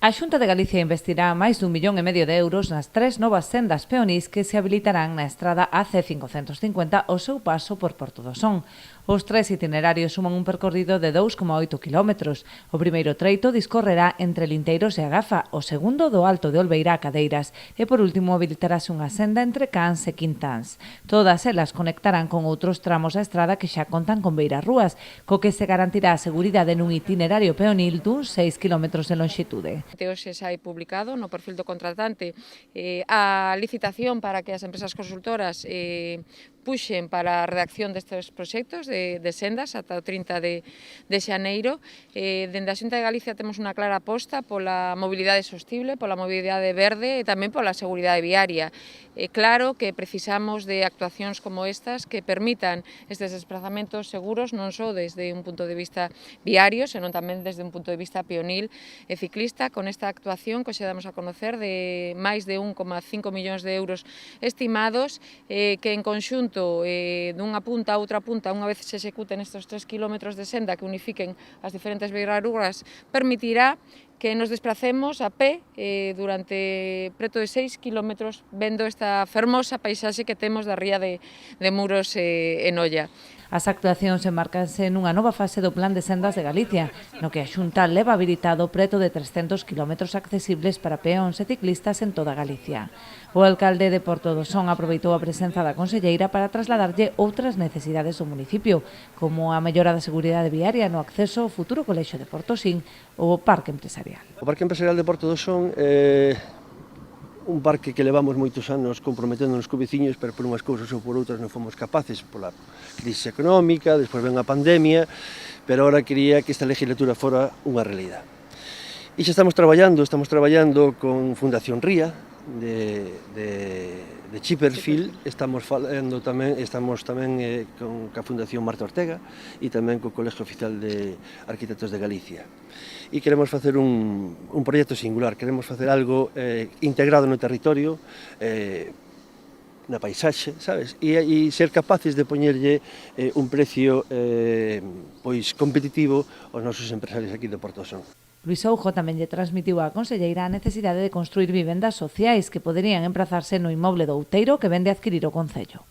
A Xunta de Galicia investirá máis d'1,5 millón de euros nas 3 novas sendas peonís que se habilitarán na estrada AC550 ao seu paso por Porto do Son. Os 3 itinerarios suman un percorrido de 2,8 km. O primeiro treito discorrerá entre Linteiros e Agafa, o segundo do Alto de Olveira a Cadeiras e por último habilitarase unha senda entre Cans e Quintáns. Todas elas conectarán con outros tramos da estrada que xa contan con beirarrúas, co que se garantirá a seguridade nun itinerario peonil duns 6 km de longitude. Hoxe xa hai publicado no perfil do contratante a licitación para que as empresas consultoras puxen para a redacción destes proxectos de sendas ata o 30 de xaneiro. Dende a Xunta de Galicia temos unha clara aposta pola mobilidade sostible, pola mobilidade verde e tamén pola seguridade viaria. Claro que precisamos de actuacións como estas que permitan estes desplazamentos seguros non só desde un punto de vista viario, senón tamén desde un punto de vista peonil e ciclista, con esta actuación que hoxe damos a conocer de máis de 1,5 millóns de euros estimados, que en conxunto dunha punta a outra punta, unha vez se executen estes 3 km de senda que unifiquen as diferentes beirarrúas, permitirá que nos desplacemos a pé durante preto de 6 km vendo esta fermosa paisaxe que temos da ría de Muros e Noia. As actuacións enmarcanse nunha nova fase do Plan de Sendas de Galicia, no que a Xunta leva habilitado preto de 300 km accesibles para peóns e ciclistas en toda Galicia. O alcalde de Porto do Son aproveitou a presenza da conselleira para trasladarlle outras necesidades do municipio, como a mellora da seguridade viaria no acceso ao futuro colexio de Portosín ou o Parque Empresarial. O Parque Empresarial de Porto do Son un parque que levamos moitos anos comprometéndonos co veciños, pero por unhas cousas ou por outras non fomos capaces, pola crise económica, despois ven a pandemia, pero agora quería que esta legislatura fora unha realidade. E xa estamos traballando con Fundación Ría, de Chipperfield, estamos tamén con a Fundación Marta Ortega e tamén co Colegio Oficial de Arquitectos de Galicia. E queremos facer un proxecto singular, queremos facer algo integrado no territorio, na paisaxe, sabes? E ser capaces de poñerlle un precio pois competitivo aos nosos empresarios aquí de Porto do Son. Luís Oujo tamén lle transmitiu á conselleira a necesidade de construir vivendas sociais que poderían emprazarse no inmoble do Outeiro que vende adquirir o concello.